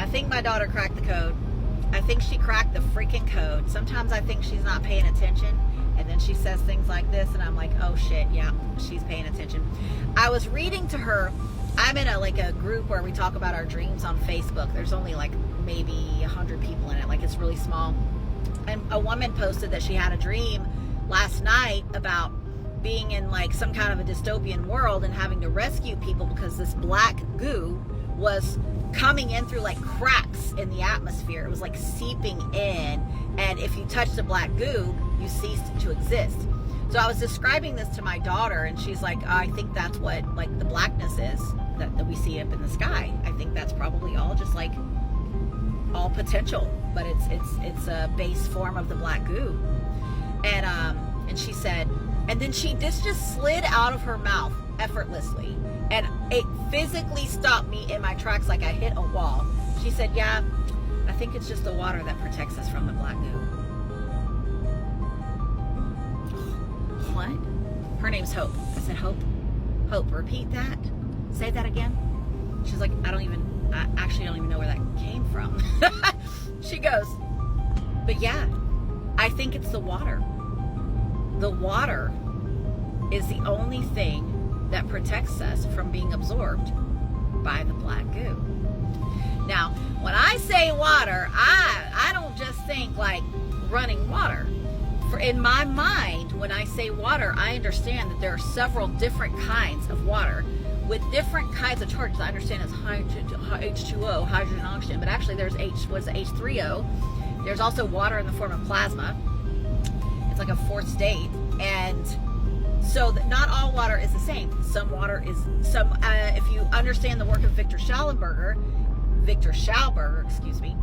I think my daughter cracked the code. I think she cracked the freaking code. Sometimes I think she's not paying attention, and then she says things like this, and I'm like, oh shit, yeah, she's paying attention. I was reading to her. I'm in a group where we talk about our dreams on Facebook. There's only like maybe 100 people in it. Like, it's really small. And a woman posted that she had a dream last night about being in like some kind of a dystopian world and having to rescue people because this black goo was coming in through like cracks in the atmosphere. It was like seeping in, and if you touched the black goo, you ceased to exist. So I was describing this to my daughter, and she's like, oh, I think that's what like the blackness is that we see up in the sky. I think that's probably all just like all potential, but it's a base form of the black goo. And she said, and then this just slid out of her mouth effortlessly, and it physically stopped me in my tracks like I hit a wall. She said, yeah, I think it's just the water that protects us from the black goo. What? Her name's Hope. I said, Hope, repeat that. Say that again. She's like, I actually don't even know where that came from. She goes, but yeah, I think it's the water. The water is the only thing that protects us from being absorbed by the black goo. Now, when I say water, I don't just think like running water. In my mind, when I say water, I understand that there are several different kinds of water with different kinds of charges. I understand it's H2O, hydrogen, oxygen, but actually there's H3O. There's also water in the form of plasma. It's like a fourth state, and so not all water is the same. Some water is if you understand the work of Victor Schauberger, excuse me,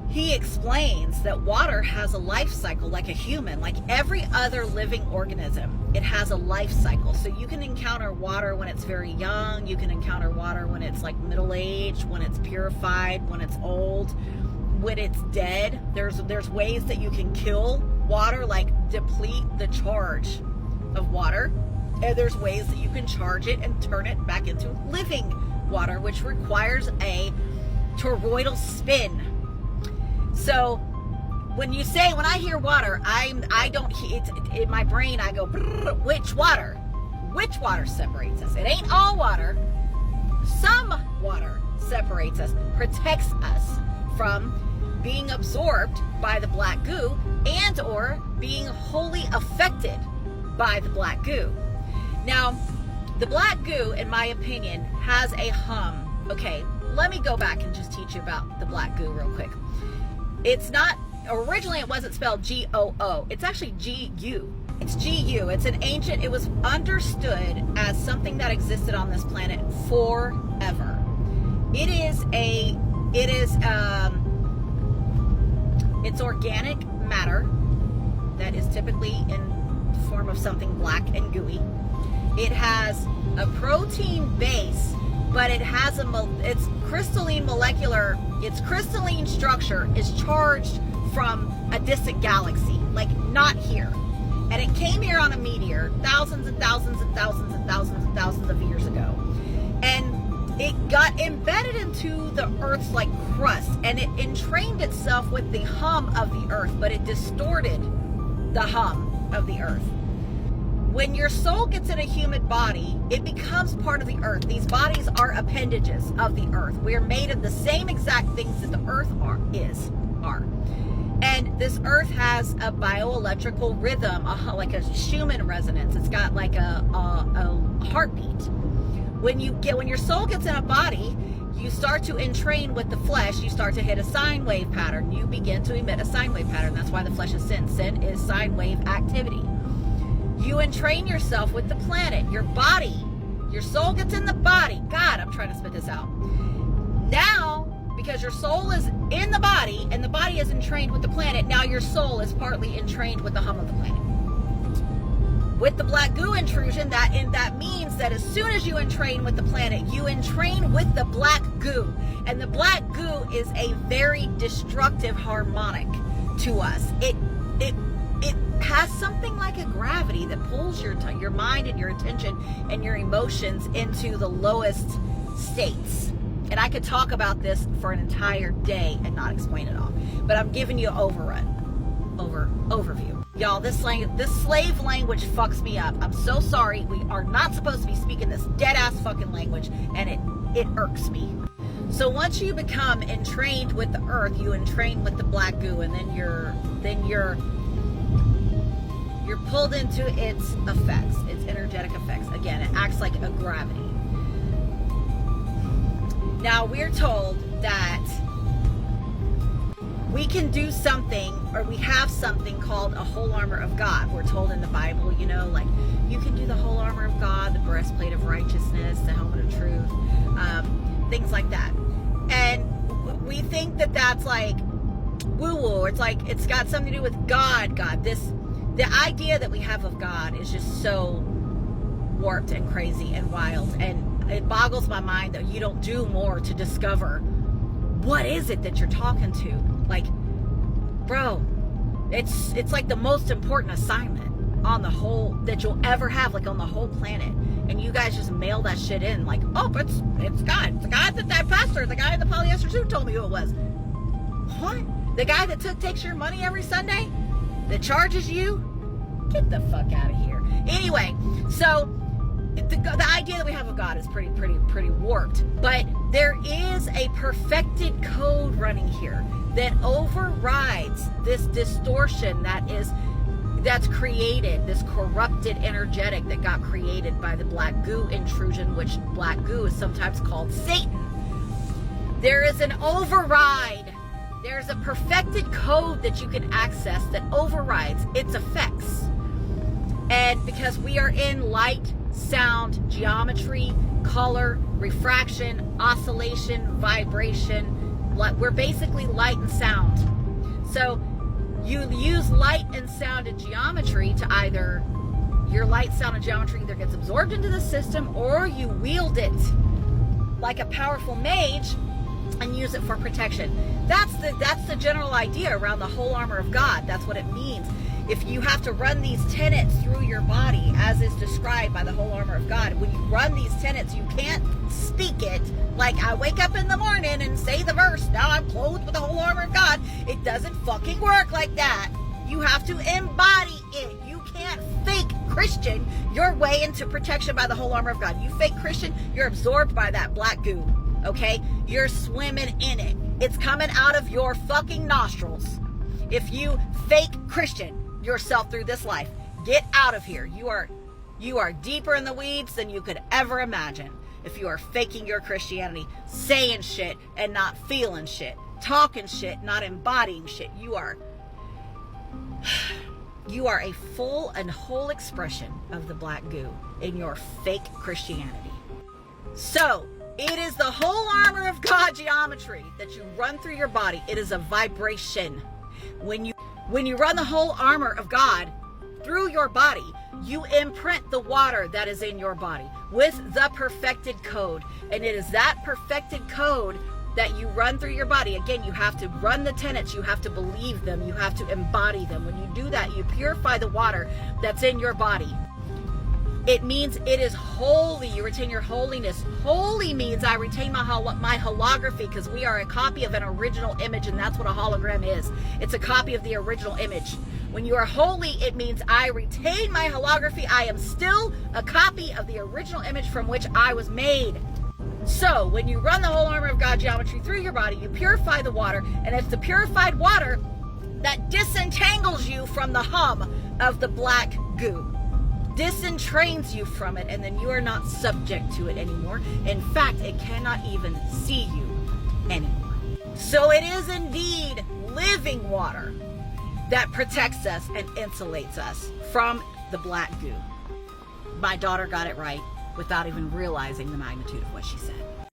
he explains that water has a life cycle like a human, like every other living organism. It has a life cycle. So you can encounter water when it's very young. You can encounter water when it's like middle-aged, when it's purified, when it's old, when it's dead. There's ways that you can kill water, like deplete the charge of water. And there's ways that you can charge it and turn it back into living water, which requires a toroidal spin. So when I hear water, I don't, in my brain I go, which water? Which water separates us? It ain't all water. Some water separates us, protects us from being absorbed by the black goo and or being wholly affected by the black goo. Now, the black goo, in my opinion, has a hum. Okay, let me go back and just teach you about the black goo real quick. It's not, originally it wasn't spelled G-O-O. It's actually G-U. It's G-U. It's an ancient, it was understood as something that existed on this planet forever. It's organic matter that is typically in the form of something black and gooey. It has a protein base, but it has its crystalline structure is charged from a distant galaxy, like not here. And it came here on a meteor thousands and thousands and thousands and thousands and thousands of years ago. And it got embedded into the Earth's like crust, and it entrained itself with the hum of the Earth, but it distorted the hum of the Earth. When your soul gets in a human body, it becomes part of the Earth. These bodies are appendages of the Earth. We are made of the same exact things that the Earth are. And this Earth has a bioelectrical rhythm, like a Schumann resonance. It's got like a heartbeat. When your soul gets in a body, you start to entrain with the flesh. You start to hit a sine wave pattern. You begin to emit a sine wave pattern. That's why the flesh is sin. Sin is sine wave activity. You entrain yourself with the planet, your body. Your soul gets in the body. God, I'm trying to spit this out. Now, because your soul is in the body and the body is entrained with the planet, now your soul is partly entrained with the hum of the planet. With the black goo intrusion, that means that as soon as you entrain with the planet, you entrain with the black goo. And the black goo is a very destructive harmonic to us. It has something like a gravity that pulls your mind and your attention and your emotions into the lowest states And I could talk about this for an entire day and not explain it all. But I'm giving you an overview. Y'all, this slave language fucks me up. I'm so sorry. We are not supposed to be speaking this dead-ass fucking language, and it irks me. So once you become entrained with the earth, you entrain with the black goo, and then you're pulled into its effects, its energetic effects. Again, it acts like a gravity. Now we're told that we can do something, or we have something called a whole armor of God. We're told in the Bible, you know, like you can do the whole armor of God, the breastplate of righteousness, the helmet of truth, things like that. And we think that that's like woo-woo. It's like it's got something to do with God. The idea that we have of God is just so warped and crazy and wild, and it boggles my mind that you don't do more to discover what is it that you're talking to. Like, bro, it's like the most important assignment on the whole that you'll ever have, like on the whole planet, and you guys just mail that shit in like, oh, it's God. It's the guy that pastor, the guy in the polyester suit told me who it was. What? The guy that takes your money every Sunday, that charges you? Get the fuck out of here. Anyway, so the idea that we have of God is pretty warped, but there is a perfected code running here that overrides this distortion that's created, this corrupted energetic that got created by the black goo intrusion, which black goo is sometimes called Satan. There is an override. There's a perfected code that you can access that overrides its effects. And because we are in light, sound, geometry, color, refraction, oscillation, vibration, we're basically light and sound. So you use light and sound and geometry to either, your light, sound, and geometry either gets absorbed into the system, or you wield it like a powerful mage and use it for protection. That's the general idea around the whole armor of God. That's what it means. If you have to run these tenets through your body, as is described by the whole armor of God, when you run these tenets, you can't speak it like I wake up in the morning and say the verse, now I'm clothed with the whole armor of God. It doesn't fucking work like that. You have to embody it. You can't fake Christian your way into protection by the whole armor of God. You fake Christian, you're absorbed by that black goo. Okay? You're swimming in it. It's coming out of your fucking nostrils. If you fake Christian yourself through this life, get out of here. You are deeper in the weeds than you could ever imagine. If you are faking your Christianity, saying shit and not feeling shit, talking shit, not embodying shit, you are a full and whole expression of the black goo in your fake Christianity. So it is the whole armor of God geometry that you run through your body. It is a vibration. When you run the whole armor of God through your body, you imprint the water that is in your body with the perfected code. And it is that perfected code that you run through your body. Again, you have to run the tenets. You have to believe them. You have to embody them. When you do that, you purify the water that's in your body. It means it is holy. You retain your holiness. Holy means I retain my holography, because we are a copy of an original image, and that's what a hologram is. It's a copy of the original image. When you are holy, it means I retain my holography. I am still a copy of the original image from which I was made. So when you run the whole armor of God geometry through your body, you purify the water, and it's the purified water that disentangles you from the hum of the black goo. Disentrains you from it, and then you are not subject to it anymore. In fact, it cannot even see you anymore. So it is indeed living water that protects us and insulates us from the black goo. My daughter got it right without even realizing the magnitude of what she said.